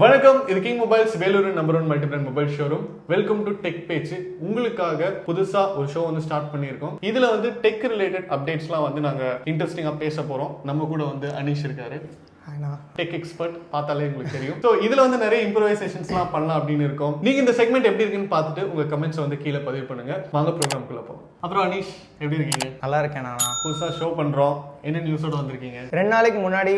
வணக்கம், இது king mobiles Vellore number 1 multi brand mobile showroom. Welcome to tech பேச்சு. உங்களுக்காக புதுசா ஒரு ஷோ வந்து ஸ்டார்ட் பண்ணியிருக்கோம். இதுல வந்து டெக் ரிலேட்டட் அப்டேட்ஸ்லாம் வந்து நாங்க இன்ட்ரெஸ்டிங்கா பேச போறோம். நம்ம கூட வந்து அனீஷ் இருக்காரு, டெக் எக்ஸ்பர்ட், பார்த்தாலே உங்களுக்கு தெரியும். ஸோ இதுல வந்து நிறைய இம்ப்ரோவைசேஷன்ஸ்லாம் பண்ணலாம் அப்படின்னு இருக்கோம். நீங்க இந்த செக்மெண்ட் எப்படி இருக்குன்னு பார்த்துட்டு உங்க கமெண்ட்ஸ் வந்து கீழே பதிவு பண்ணுங்க. வாங்க ப்ரோக்ராம்குள்ள போவோம். அப்புறம் அனீஷ் எப்படி இருக்கீங்க? நல்லா இருக்கேன். நானா புதுசா ஷோ பண்றோம், என்ன நியூஸோட வந்திருக்கீங்க? 2 நாளைக்கு முன்னாடி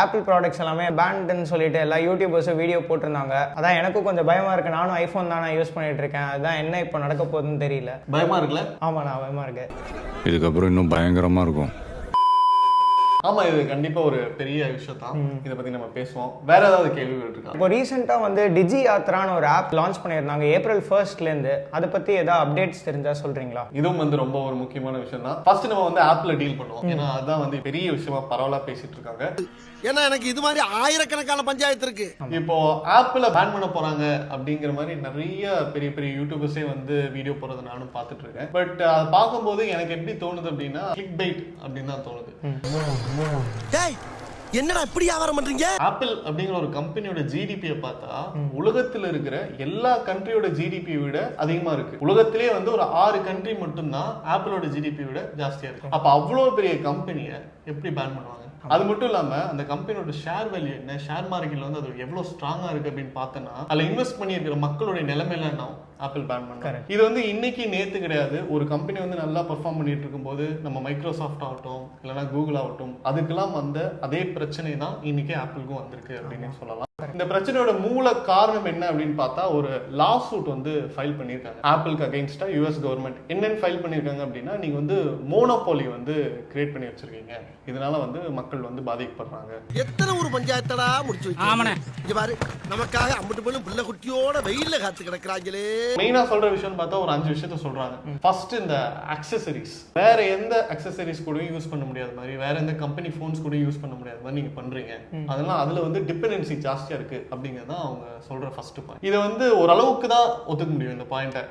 ஆப்பிள் ப்ராடக்ட்ஸ் எல்லாமே பேன்டுன்னு சொல்லிட்டு எல்லா யூடியூபர்ஸும் வீடியோ போட்டிருந்தாங்க. அதான் எனக்கும் கொஞ்சம் பயமா இருக்கு. நானும் ஐபோன் தான் யூஸ் பண்ணிட்டு இருக்கேன். அதான் என்ன இப்போ நடக்க போகுதுன்னு தெரியல. பயமா இருக்குல்ல? ஆமா, நான் பயமா இருக்கேன். இதுக்கப்புறம் இன்னும் பயங்கரமா இருக்கும். ஆமா, இது கண்டிப்பா ஒரு பெரிய விஷயம் தான். இதை பத்தி நம்ம பேசுவோம். வேற ஏதாவது கேள்விகள் இருக்கா? இப்போ ரீசெண்டா வந்து DigiYatraன்னு ஒரு ஆப் லான்ச் பண்ணியிருந்தாங்க ஏப்ரல் 1st இருந்து. அதை பத்தி ஏதாவது அப்டேட்ஸ் தெரிஞ்சா சொல்றீங்களா? இதுவும் வந்து ரொம்ப ஒரு முக்கியமான விஷயம் தான். ஃபர்ஸ்ட் நம்ம வந்து ஆப்ல டீல் பண்ணுவோம். ஏன்னா அதான் வந்து பெரிய விஷயமா பரவலா பேசிட்டு இருக்காங்க. ஏன்னா எனக்கு இது மாதிரி ஆயிரக்கணக்கான பஞ்சாயத்து இருக்கு. இப்போ ஆப்ல பேன் பண்ண போறாங்க அப்படிங்கிற மாதிரி நிறைய பெரிய பெரிய யூடியூபர்ஸே வந்து வீடியோ போறதை நானும் பார்த்துட்டு இருக்கேன். பட் அதை பார்க்கும்போது எனக்கு எப்படி தோணுது அப்படின்னா கிளிக் பைட் அப்படின்னு தான் தோணுது. டேய், என்னடா இப்படி வியாபாரம் பண்றீங்க? ஆப்பிள் அப்படிங்கிற ஒரு கம்பெனியோட ஜிடிபியை பார்த்தா உலகத்துல இருக்கிற எல்லா கண்ட்ரியோட ஜிடிபி விட அதிகமா இருக்கு. உலகத்திலே வந்து ஒரு 6 கண்ட்ரி மட்டும்தான் ஆப்பிளோட ஜிடிபி விட ஜாஸ்தியா இருக்கு. அப்ப அவ்வளவு பெரிய கம்பெனியை எப்படி பேன் பண்ணுவாங்க? அது மட்டும் இல்லாம அந்த கம்பெனியோட ஷேர் வேல்யூ என்ன, ஷேர் மார்க்கெட்ல வந்து அது எவ்வளவு ஸ்ட்ராங்கா இருக்கு அப்படின்னு பார்த்தோன்னா அதுல இன்வெஸ்ட் பண்ணி இருக்கிற மக்களுடைய நிலைமையில என்ன ஆப்பிள் பேன் பண்ணாங்க. இது வந்து இன்னைக்கு நேத்து கிடையாது. ஒரு கம்பெனி வந்து நல்லா பெர்ஃபார்ம் பண்ணிட்டு இருக்கும்போது நம்ம மைக்ரோசாஃப்ட் ஆகட்டும் இல்லைன்னா கூகுள் ஆகட்டும் அதுக்கெல்லாம் வந்த அதே பிரச்சனை தான் இன்னைக்கு ஆப்பிளுக்கும் வந்திருக்கு அப்படின்னு சொல்லலாம். இந்த பிரச்சனையோட மூல காரணம் என்ன அப்படின்னு பார்த்தா ஒரு லா சூட் வந்து ஃபைல் பண்ணியிருக்காங்க ஆப்பிளுக்கு அகைன்ஸ்டா US கவர்மெண்ட். என்னன்னு ஃபைல் பண்ணியிருக்காங்க அப்படின்னா நீங்க வந்து மோனோபோலி வந்து கிரியேட் பண்ணி வச்சிருக்கீங்க, இதனால வந்து மக்கள் வந்து பாதிக்கப்படுறாங்க. எத்தனை ஒரு பஞ்சாயத்தடா முடிச்சு வைக்க. இங்க பாரு, நமக்காக அம்பட்டு போலும் பிள்ளை குட்டியோட வெயில்ல காத்து கிடக்குறாங்களே. மெயினா சொல்ற விஷயம் பார்த்தா ஒரு 5 விஷயத்த சொல்றாங்க. ஃபர்ஸ்ட் இந்த அக்சசரிஸ், வேற எந்த அக்சசரிஸ் கூட யூஸ் பண்ண முடியாத மாதிரி, வேற எந்த கம்பெனி போன்ஸ் கூட யூஸ் பண்ண முடியாத மாதிரி நீங்க பண்றீங்க. அதெல்லாம் அதுல வந்து டிபெண்டன்சி ஜாஸ்தியா இருக்கு அப்படிங்கறத அவங்க சொல்ற ஃபர்ஸ்ட் பாயிண்ட். இதை வந்து ஓரளவுக்கு தான் ஒத்துக்க முடியும் இந்த பாயிண்ட.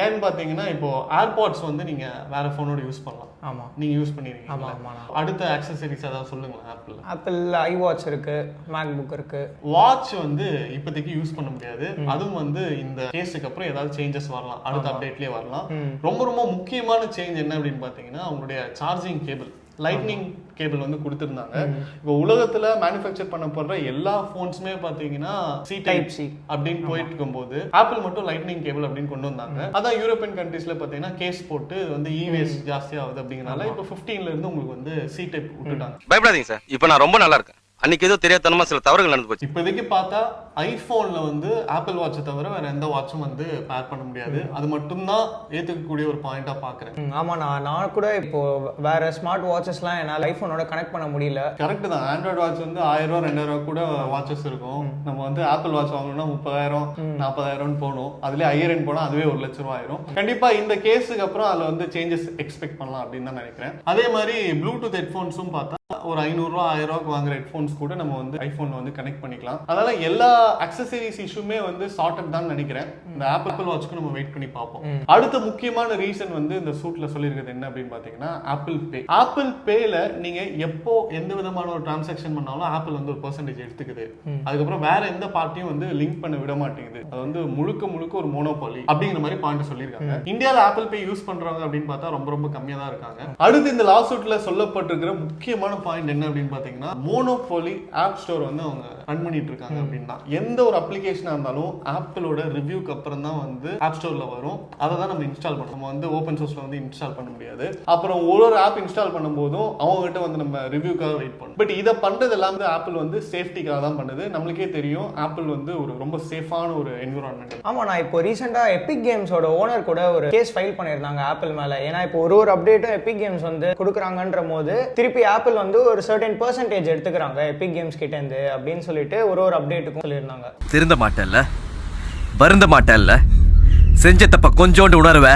ஏன்னு பாத்தீங்கன்னா இப்போ ஏர்பாட்ஸ் வந்து நீங்க வேற போனோட யூஸ் பண்ணலாம். ஆமா, நீங்க யூஸ் பண்ணிருக்கீங்க. ஆமா ஆமா. அடுத்த அக்சசரிஸ் ஏதாவது சொல்லுங்களேன். ஆப்பிள் iWatch இருக்கு, மேக்புக் இருக்கு. வாட்ச் வந்து இப்போதைக்கு யூஸ் பண்ண முடியாது. அதுவும் வந்து இந்த கேஸுக்கு அப்புறம் ஏதாவது சேஞ்சஸ் வரலாம், அடுத்த அப்டேட்லயே வரலாம். ரொம்ப ரொம்ப முக்கியமான சேஞ்ச் என்ன அப்படின்னு பாத்தீங்கன்னா அவங்களுடைய சார்ஜிங் கேபிள், லைட்னிங் கேபிள் வந்து கொடுத்திருந்தாங்க. இப்போ உலகத்துல மேனுஃபேக்சர் பண்ண போற எல்லா போன்ஸுமே பாத்தீங்கன்னா C type C அப்படின்னு போயிட்டு இருக்கும்போது ஆப்பிள் மட்டும் லைட்னிங் கேபிள் அப்படின்னு கொண்டு வந்தாங்க. அதான் யூரோப்பியன் கண்ட்ரீஸ்ல பாத்தீங்கன்னா கேஸ் போட்டு வந்து இவேஸ் ஜாஸ்தி ஆகுது அப்படிங்கறனால இப்போ 15ல இருந்து உங்களுக்கு வந்து C type விட்டுட்டாங்க. பயப்படாதீங்க சார், இப்போ நான் ரொம்ப நல்லா இருக்கேன். அன்னைக்கு ஏதோ தெரியாதனமா சில தவறுகள் நடந்து போச்சு. இப்போதைக்கு பார்த்தா ஐபோன்ல வந்து ஆப்பிள் வாட்சை தவிர வேற எந்த வாட்சும் வந்து பேர் பண்ண முடியாது. அது மட்டும் தான் ஏத்துக்கக்கூடிய ஒரு பாயிண்டா பாக்குறேன். ஆமா, நான் கூட இப்போ வேற ஸ்மார்ட் வாட்சஸ்லாம் என்னால ஐபோனோட கனெக்ட் பண்ண முடியல. கரெக்ட் தான். ஆண்ட்ராய்டு வாட்ச் வந்து 1000 2000 கூட வாட்சஸ் இருக்கும். நம்ம வந்து ஆப்பிள் வாட்ச் வாங்கணும்னா 30,000 40,000 போகணும். அதுல ஹையர் போனா அதுவே 1 லட்சம் ரூபாய் ஆயிரும். கண்டிப்பா இந்த கேஸுக்கு அப்புறம் அதுல வந்து சேஞ்சஸ் எக்ஸ்பெக்ட் பண்ணலாம் அப்படின்னு தான் நினைக்கிறேன். அதே மாதிரி ப்ளூடூத் ஹெட்போன்ஸும் பார்த்தா ஒரு 500 ரூபா 1000 ரூபாய்க்கு வாங்குற ஹெட்போன்ஸ் கூட நம்ம வந்து ஐபோன்ல வந்து கனெக்ட் பண்ணிக்கலாம். அதனால எல்லா அக்சசரிஸ் இஷ்யூமே வந்து சார்ட்டட் தான் நினைக்கிறேன். இந்த ஆப்பிள் வாட்ச்க்கு நம்ம வெயிட் பண்ணி பார்ப்போம். அடுத்த முக்கியமான ரீசன் வந்து இந்த சூட்ல சொல்லியிருக்கிறது என்ன அப்படின்னு பாத்தீங்கன்னா ஆப்பிள் பேல நீங்க எப்போ எந்த விதமான ஒரு டிரான்சாக்ஷன் பண்ணாலும் ஆப்பிள் வந்து ஒரு பெர்சன்டேஜ் எடுத்துக்குது. அதுக்கப்புறம் வேற எந்த பார்ட்டியும் வந்து லிங்க் பண்ண விட மாட்டேங்குது. அது வந்து முழுக்க ஒரு மோனோபாலி அப்படிங்கிற மாதிரி பாயிண்ட் சொல்லியிருக்காங்க. இந்தியாவில் ஆப்பிள் பே யூஸ் பண்றவங்க அப்படின்னு பார்த்தா ரொம்ப கம்மியா தான் இருக்காங்க. அடுத்து இந்த லா சூட்ல சொல்லப்பட்டிருக்கிற முக்கியமான பாயிண்ட் என்ன அப்படின்னு பாத்தீங்கன்னா மோனோபோலி ஆப் ஸ்டோர் வந்து அவங்க ரன் பண்ணிட்டு இருக்காங்க அப்படின்னா எந்த ஒரு அப்ளிகேஷனா இருந்தாலும் ஆப்பிளோட ரிவ்யூக்கு அப்புறம் தான் வந்து ஆப் ஸ்டோர்ல வரும். அதை தான் நம்ம இன்ஸ்டால் பண்ணணும். நம்ம வந்து ஓபன் சோர்ஸ்ல வந்து இன்ஸ்டால் பண்ண முடியாது. அப்புறம் ஒரு ஆப் இன்ஸ்டால் பண்ணும்போதும் அவங்க கிட்ட வந்து நம்ம ரிவ்யூக்காக வெயிட் பண்ணணும். பட் இதை பண்றது எல்லாமே ஆப்பிள் வந்து சேஃப்டிக்காக தான் பண்ணுது. நம்மளுக்கே தெரியும் ஆப்பிள் வந்து ஒரு ரொம்ப சேஃபான ஒரு என்விரான்மெண்ட். ஆமா, நான் இப்போ ரீசெண்டா எபிக் கேம்ஸோட ஓனர் கூட ஒரு கேஸ் ஃபைல் பண்ணிருந்தாங்க ஆப்பிள் மேல. ஏன்னா இப்போ ஒரு அப்டேட்டும் எபிக் கேம்ஸ் வந்து கொடுக்குறாங்கன்ற போது திருப்பி ஆப்பிள் வந்து ஒரு சர்டன் பெர்சன்டேஜ் எடுத்துக்கிறாங்க எபிக் கேம்ஸ் கிட்ட இருந்து அப்படின்னு சொல்லிட்டு ஒரு அப்டேட்டுக்கும் சொல்லியிருந்தாங்க. திருந்த மாட்டேல்ல, வருந்த மாட்டேல்ல, செஞ்ச தப்ப கொஞ்சோண்டு உணர்வே.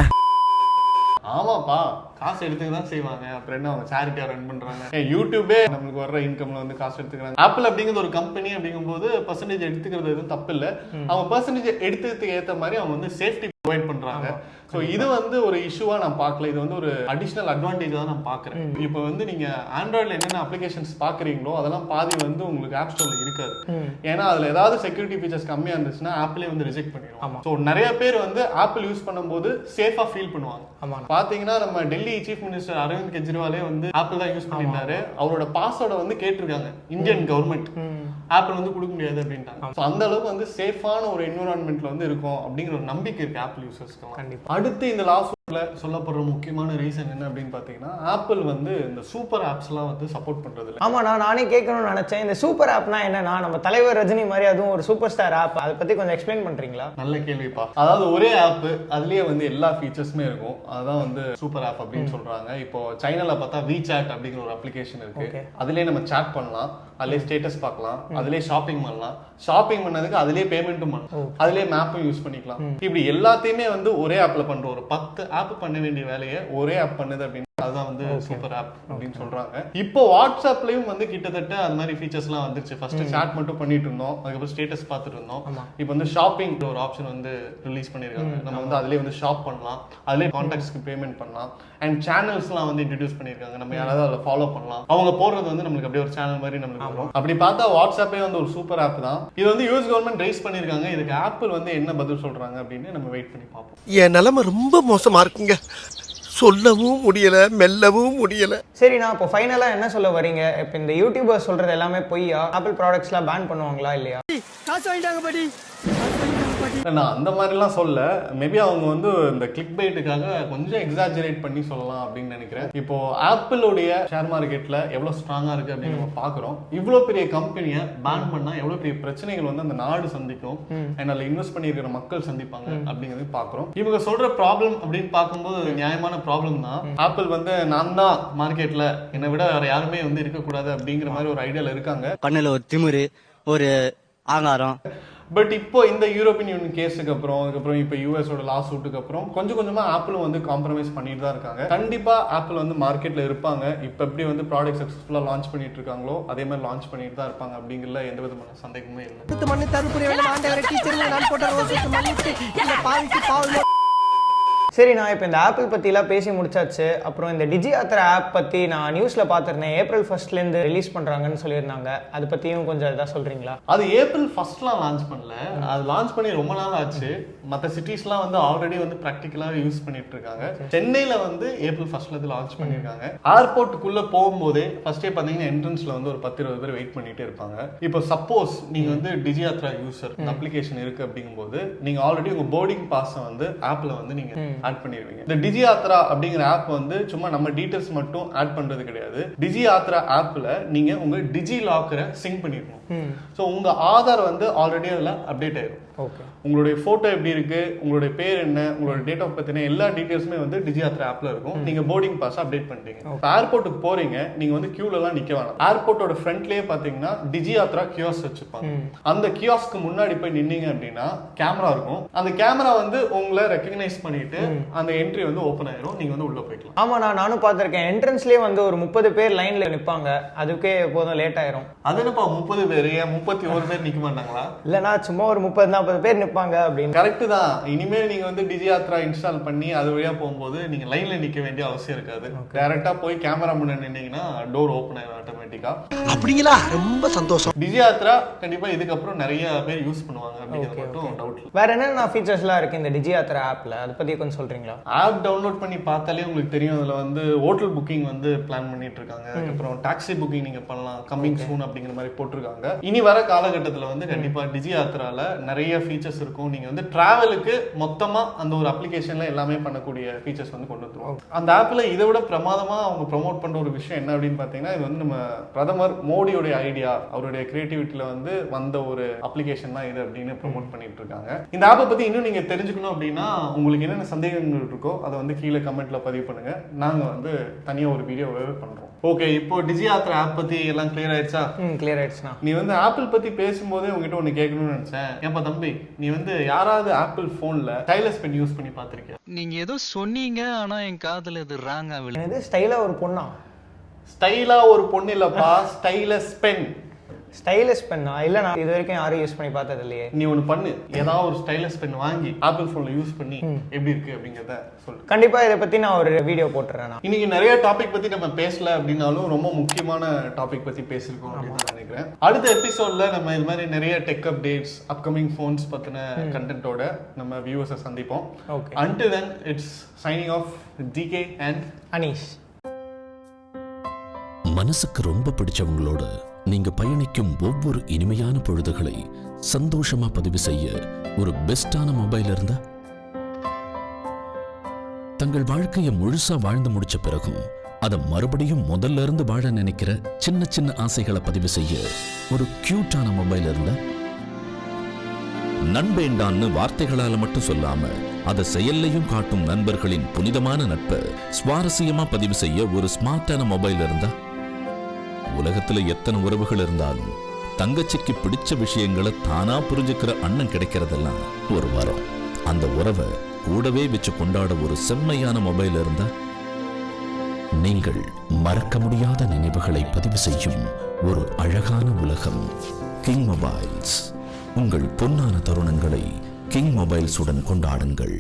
ஆமாப்பா, காசு எடுத்துக்க தான் செய்வாங்க. அப்புறம் என்ன, அவங்க சேரிட்டியா ரன் பண்றாங்க. யூடியூபே நம்மளுக்கு வர்ற இன்கம்ல வந்து காசு எடுத்துக்கிறாங்க. ஆப்பிள் அப்படிங்கிறது ஒரு கம்பெனி அப்படிங்கும்போது பெர்சன்டேஜ் எடுத்துக்கிறது எதுவும் தப்பு இல்லை. அவங்க பெர்சன்டேஜ் எடுத்துக்கிறதுக்கு ஏற்ற மாதிரி அவங்க வந்து சேஃப்டி ப்ரொவைட் பண்றாங்க. ஸோ இது வந்து ஒரு இஷ்யூவா நான் பார்க்கல, இது வந்து ஒரு அடிஷனல் அட்வான்டேஜ் தான் நான் பார்க்குறேன். இப்போ வந்து நீங்க ஆண்ட்ராய்டில் என்னென்ன அப்ளிகேஷன்ஸ் பார்க்குறீங்களோ அதெல்லாம் பாதி வந்து உங்களுக்கு ஆப் ஸ்டோர்ல இருக்காது. ஏன்னா அதுல ஏதாவது செக்யூரிட்டி ஃபீச்சர்ஸ் கம்மியா இருந்துச்சுன்னா ஆப்பிளே வந்து ரிஜெக்ட் பண்ணிடும். ஸோ நிறைய பேர் வந்து ஆப்பிள் யூஸ் பண்ணும்போது சேஃபா ஃபீல் பண்ணுவாங்க. பாத்தீங்கன்னா நம்ம டெல்லி சீஃப் மினிஸ்டர் அரவிந்த் கெஜ்ரிவாலே வந்து ஆப்பிள் தான் யூஸ் பண்ணியிருந்தாரு. அவரோட பாஸ்வேர்டை வந்து கேட்டிருக்காங்க இந்தியன் கவர்மெண்ட், ஆப்பிள் வந்து கொடுக்க முடியாது அப்படின்ட்டாங்க. ஸோ அந்த அளவுக்கு வந்து சேஃபான ஒரு என்விரான்மெண்ட்ல வந்து இருக்கும் அப்படிங்கிற ஒரு நம்பிக்கை இருக்கு ஆப்பிள் யூசர்ஸ்க்கு. அடுத்து இந்த லாஸ்ட் சொல்லப்படுற முக்கியமான ரீசன் என்ன அப்படின்னு பாத்தீங்கன்னா ஆப்பிள் வந்து இந்த சூப்பர் ஆப்ஸ் எல்லாம் வந்து சப்போர்ட் பண்றது இல்லை. ஆமா, நானே கேட்கணும்னு நினைச்சேன், இந்த சூப்பர் ஆப்னா என்னன்னா நம்ம தலைவர் ரஜினி மாதிரி அதுவும் ஒரு சூப்பர் ஸ்டார் ஆப், அதை பத்தி கொஞ்சம் எக்ஸ்பிளைன் பண்றீங்களா? நல்ல கேள்விப்பா. அதாவது ஒரே ஆப் அதுலயே வந்து எல்லா ஃபீச்சர்ஸுமே இருக்கும், அதான் வந்து சூப்பர் ஆப் அப்படின்னு சொல்றாங்க. இப்போ சைனால பார்த்தா WeChat அப்படிங்கிற ஒரு அப்ளிகேஷன் இருக்கு. அதுலயே நம்ம சாட் பண்ணலாம், அதுலயே ஸ்டேட்டஸ் பார்க்கலாம், அதுலயே ஷாப்பிங் பண்ணலாம், ஷாப்பிங் பண்ணதுக்கு அதுலயே பேமெண்ட்டும் பண்ணலாம், அதுலயே மேப்பும் யூஸ் பண்ணிக்கலாம். இப்படி எல்லாத்தையுமே வந்து ஒரே ஆப்ல பண்ற ஒரு 10 ஆப் பண்ண வேண்டிய வேலையை ஒரே ஆப் பண்ணுது அப்படின்னு அதுதான் வந்து சூப்பர் ஆப் அப்படின்னு சொல்றாங்க. இப்போ வாட்ஸ்அப்லயும் வந்து கிட்டத்தட்ட அந்த மாதிரி ஃபீச்சர்ஸ் எல்லாம் வந்துருச்சு. ஃபர்ஸ்ட் சாட் மட்டும் பண்ணிட்டு இருந்தோம், அதுக்கப்புறம் ஸ்டேட்டஸ் பார்த்துட்டு இருந்தோம். இப்போ வந்து ஷாப்பிங் ஒரு ஆப்ஷன் வந்து ரிலீஸ் பண்ணிருக்காங்க. நம்ம வந்து அதுலயே வந்து ஷாப் பண்ணலாம், அதுலயே கான்டாக்ட்ஸ்க்கு பேமெண்ட் பண்ணலாம். அண்ட் சேனல்ஸ் எல்லாம் வந்து இன்ட்ரோடியூஸ் பண்ணிருக்காங்க, நம்ம யாராவது அதில் ஃபாலோ பண்ணலாம். அவங்க போடுறது வந்து நம்மளுக்கு அப்படியே ஒரு சேனல் மாதிரி நம்மளுக்கு வரும். அப்படி பார்த்தா வாட்ஸ்அப்பே வந்து ஒரு சூப்பர் ஆப் தான். இது வந்து யூஎஸ் கவர்மெண்ட் ரைஸ் பண்ணிருக்காங்க. இதுக்கு ஆப்பிள் வந்து என்ன பதில் சொல்றாங்க அப்படின்னு நம்ம வெயிட் பண்ணி பார்ப்போம். என் நிலைமை ரொம்ப மோசமா இருக்குங்க, சொல்லவும் முடியல, மெல்லவும் முடியல. சரி, நான் இப்போ ஃபைனலா என்ன சொல்ல வரீங்க? இப்போ இந்த யூடியூபர் சொல்றது எல்லாமே பொய்யா? ஆப்பிள் ப்ராடக்ட்ஸ்லாம் பேன் பண்ணுவாங்களா இல்லையா? காசு வாங்கிட்டாங்க படி. நான் அந்த மாதிரிலாம் சொல்ல, மேபி அவங்க வந்து இந்த கிளிக் பைட்டுக்காக கொஞ்சம் எக்ஸாஜரேட் பண்ணி சொல்லலாம் அப்படின்னு நினைக்கிறேன். இப்போ ஆப்பிளோடைய ஷேர் மார்க்கெட்ல எவ்வளவு ஸ்ட்ராங்கா இருக்கு அப்படின்னு நம்ம பாக்குறோம். இவ்வளவு பெரிய கம்பெனியை பேன் பண்ணா எவ்வளவு பெரிய பிரச்சனைகள் வந்து அந்த நாடு சந்திக்கும், அண்ட் அதில் இன்வெஸ்ட் பண்ணியிருக்கிற மக்கள் சந்திப்பாங்க அப்படிங்கிறது பாக்குறோம். இவங்க சொல்ற ப்ராப்ளம் அப்படின்னு பார்க்கும்போது நியாயமான ப்ராப்ளம் தான். ஆப்பிள் வந்து நான் தான் மார்க்கெட்ல, என்னை விட வேற யாருமே வந்து இருக்கக்கூடாது அப்படிங்கிற மாதிரி ஒரு ஐடியால இருக்காங்க. கண்ணுல ஒரு திமிரு, ஒரு ஆங்காரம். பட் இப்போ இந்த யூரோப்பியன் யூனியன் கேஸுக்கு அப்புறம், அதுக்கப்புறம் இப்போ யூஎஸோட லா சூட்டுக்கு அப்புறம் கொஞ்சம் கொஞ்சமா ஆப்பிளும் வந்து காம்ப்ரமைஸ் பண்ணிட்டு தான் இருக்காங்க. கண்டிப்பா ஆப்பிள் வந்து மார்க்கெட்ல இருப்பாங்க. இப்போ எப்படி வந்து ப்ராடக்ட் சக்சஸ்ஃபுல்லா லான்ச் பண்ணிட்டு இருக்காங்களோ அதே மாதிரி லான்ச் பண்ணிட்டு தான் இருப்பாங்க அப்படிங்கறதுல எந்த விதமான சந்தேகமே இல்லை. மண்ணு தருப்புரிய ஆண்டவரை டீச்சர் நான் போட்ட ரோஸுக்கு மண்ணுக்கு இந்த பாவிக்கு பாவம். சரி, நான் இப்போ இந்த ஆப்பிள் பற்றிலாம் பேசி முடிச்சாச்சு. அப்புறம் இந்த டிஜியாத்ரா ஆப் பற்றி நான் நியூஸில் பார்த்துருந்தேன், April 1 ரிலீஸ் பண்ணுறாங்கன்னு சொல்லியிருந்தாங்க. அதை பற்றியும் கொஞ்சம் இதாக சொல்கிறீங்களா? அது April 1 லான்ச் பண்ணல, அது லான்ச் பண்ணி ரொம்ப நாள் ஆச்சு. மற்ற சிட்டிஸ்லாம் வந்து ஆல்ரெடி வந்து ப்ராக்டிக்கலாக யூஸ் பண்ணிட்டு இருக்காங்க. சென்னையில் வந்து April 1 லான்ச் பண்ணியிருக்காங்க. ஏர்போர்ட்டுக்குள்ளே போகும்போதே ஃபர்ஸ்டே பார்த்தீங்கன்னா என்ட்ரன்ஸில் வந்து ஒரு 10-20 பேர் வெயிட் பண்ணிகிட்டே இருப்பாங்க. இப்போ சப்போஸ் நீங்கள் வந்து டிஜியாத்ரா யூசர் அப்ளிகேஷன் இருக்குது அப்படிங்கும்போது நீங்கள் ஆல்ரெடி உங்கள் போர்டிங் பாஸை வந்து ஆப்பில் வந்து நீங்கள் ஆட் பண்ணிடுவீங்க. இந்த டிஜியாத்ரா அப்படிங்கிற ஆப் வந்து சும்மா நம்ம டீடைல்ஸ் மட்டும் ஆட் பண்றது கிடையாது. டிஜியாத்ரா ஆப்ல நீங்க உங்க டிஜி லாக்கரை சிங்க் பண்ணிடணும். சோ உங்க ஆதார் வந்து ஆல்ரெடி அதுல அப்டேட் ஆயிடும். உங்களுடைய போட்டோ எப்படி இருக்கு, உங்களுடைய பேர் என்ன, உங்களுடைய டேட் ஆஃப் பர்த் என்ன, எல்லா டீடைல்ஸுமே வந்து டிஜியாத்ரா ஆப்ல இருக்கும். நீங்க போர்டிங் பாஸ் அப்டேட் பண்ணிட்டீங்க. ஏர்போர்ட்டுக்கு போறீங்க, நீங்க வந்து கியூல எல்லாம் நிக்க வேணாம். ஏர்போர்ட்டோட ஃப்ரண்ட்லயே பாத்தீங்கன்னா டிஜியாத்ரா கியோஸ் வச்சிருப்பாங்க. அந்த கியோஸ்க்கு முன்னாடி போய் நின்னீங்க அப்படின்னா கேமரா இருக்கும். அந்த கேமரா வந்து உங்களை ரெகக்னைஸ் பண்ணிட்டு அந்த என்ட்ரி வந்து ஓபன் ஆயிரும், நீங்க வந்து உள்ள போய்க்கலாம். ஆமா, நானும் பார்த்திருக்கேன். என்ட்ரன்ஸ்லயே வந்து ஒரு 30 பேர் லைன்ல நிப்பாங்க, அதுக்கே எப்போதும் லேட் ஆயிரும். அது என்னப்பா 30 பேர், ஏன் 31 பேர் நிக்க மாட்டாங்களா? இல்லனா சும்மா ஒரு 30-40 பேர் நிப்பாங்க அப்படின்னு. கரெக்ட் தான். இனிமேல் நீங்க வந்து டிஜியாத்ரா இன்ஸ்டால் பண்ணி அது வழியா போகும்போது நீங்க லைன்ல நிக்க வேண்டிய அவசியம் இருக்காது. டைரக்டா போய் கேமரா முன்னாடி நின்னீங்கன்னா டோர் ஓபன் ஆயிடும் ஆட்டோமேட்டிக்கா. அப்படிங்களா? ரொம்ப சந்தோஷம். டிஜியாத்ரா கண்டிப்பா இதுக்கப்புறம் நிறைய பேர் யூஸ் பண்ணுவாங்க அப்படிங்கிறது மட்டும் டவுட் இல்லை. வேற என்னென்ன ஃபீச்சர்ஸ்லாம் இருக்கு இந்த டிஜியாத்ரா ஆப்ல, அதை பத்தி கொஞ்சம் சொல்றீங்களா? ஆப் டவுன்லோட் பண்ணி பார்த்தாலே உங்களுக்கு தெரியும். அதுல வந்து ஹோட்டல் புக்கிங் வந்து பிளான் பண்ணிட்டு இருக்காங்க. அதுக்கப்புறம் டாக்ஸி புக்கிங் நீங்க பண்ணலாம், கம்மிங் சூன் அப்படிங்கிற மாதிரி போட்டிருக்காங்க. இனி வர காலகட்டத்தில் வந்து கண்டிப்பா டிஜியாத்ரால நிறைய ஃபீச்சர்ஸ் இருக்கும். நீங்க வந்து டிராவலுக்கு மொத்தமா அந்த ஒரு அப்ளிகேஷன்ல எல்லாமே பண்ணக்கூடிய ஃபீச்சர்ஸ் வந்து கொண்டு வந்துருவாங்க. அந்த ஆப்ல இதை விட பிரமாதமா அவங்க ப்ரமோட் பண்ற ஒரு விஷயம் என்ன அப்படின்னு பாத்தீங்கன்னா, இது வந்து நம்ம பிரதமர் மோடியோட ஐடியா, அவருடைய கிரியேட்டிவிட்டியில வந்து வந்த ஒரு அப்ளிகேஷன் தான் இது அப்படின்னு ப்ரமோட் பண்ணிட்டு இருக்காங்க. இந்த ஆப்பை பத்தி இன்னும் நீங்க தெரிஞ்சுக்கணும் அப்படின்னா உங்களுக்கு என்னென்ன சந்தேகங்கள் இருக்கோ அதை வந்து கீழே கமெண்ட்ல பதிவு பண்ணுங்க. நாங்க வந்து தனியா ஒரு வீடியோவே பண்றோம். ஓகே, இப்போ டிஜியாத்ரா ஆப் பத்தி எல்லாம் கிளியர் ஆயிடுச்சா? கிளியர் ஆயிடுச்சுனா நீ வந்து ஆப்பிள் பத்தி பேசும்போதே உங்ககிட்ட ஒன்னு கேட்கணும்னு நினைச்சேன். ஏப்பா தம்பி, நீ வந்து யாராவது ஆப்பிள் போன்ல ஸ்டைலஸ் பென் யூஸ் பண்ணி பாத்திருக்கியா? நீங்க ஏதோ சொன்னீங்க, ஆனா என் காதுல இது ராங்கா விழுது. இது ஸ்டைலா ஒரு பொண்ணா? ஸ்டைலா ஒரு பொண்ணு இல்லப்பா, ஸ்டைலஸ் பென். ஸ்டைலிஷ் பென்னா இல்ல நான் இது வரைக்கும் யாரும் யூஸ் பண்ணி பார்த்தது இல்லையே. நீ ஒன்று பண்ணு, ஏதாவது ஒரு ஸ்டைலிஷ் பென் வாங்கி ஆப்பிள் ஃபோன்ல யூஸ் பண்ணி எப்படி இருக்கு அப்படிங்கிறத சொல்லு. கண்டிப்பா இதை பத்தி நான் ஒரு வீடியோ போட்டுறேன். இன்னைக்கு நிறைய டாபிக் பத்தி நம்ம பேசல அப்படின்னாலும் ரொம்ப முக்கியமான டாபிக் பத்தி பேசியிருக்கோம் அப்படின்னு நான் நினைக்கிறேன். அடுத்த எபிசோட்ல நம்ம இது மாதிரி நிறைய டெக் அப்டேட்ஸ், அப்கமிங் ஃபோன்ஸ் பத்தின கண்டென்ட்டோட நம்ம வியூவர்ஸை சந்திப்போம். Until then, it's signing off DK and Anish. மனசுக்கு ரொம்ப பிடிச்சவங்களோட நீங்க பயணிக்கும் ஒவ்வொரு இனிமையான பொழுதுகளை சந்தோஷமா பதிவு செய்ய ஒரு பெஸ்டான மொபைல் இருந்தா, தங்கள் வாழ்க்கையை முழுசா வாழ்ந்து முடிச்ச பிறகும் அதை மறுபடியும் முதல்ல இருந்து வாழ நினைக்கிற சின்ன சின்ன ஆசைகளை பதிவு செய்ய ஒரு கியூட்டான மொபைல் இருந்தா, நண்பேண்டான்னு வார்த்தைகளால மட்டும் சொல்லாம அதை செயல்லையும் காட்டும் நண்பர்களின் புனிதமான நட்பை சுவாரஸ்யமா பதிவு செய்ய ஒரு ஸ்மார்ட்டான மொபைல் இருந்தா, உலகத்துல எத்தனை உறவுகள் இருந்தாலும் தங்கச்சிக்கு பிடிச்ச விஷயங்களை தானா புரிஞ்சுக்கிற அண்ணன் கிடைக்கிறதெல்லாம் ஒரு வரம். அந்த உறவை கூடவே வச்சு கொண்டாட ஒரு செம்மையான மொபைல் இருந்தா, நீங்கள் மறக்க முடியாத நினைவுகளை பதிவு செய்யும் ஒரு அழகான உலகம் கிங் மொபைல்ஸ். உங்கள் பொன்னான தருணங்களை கிங் மொபைல்ஸுடன் கொண்டாடுங்கள்.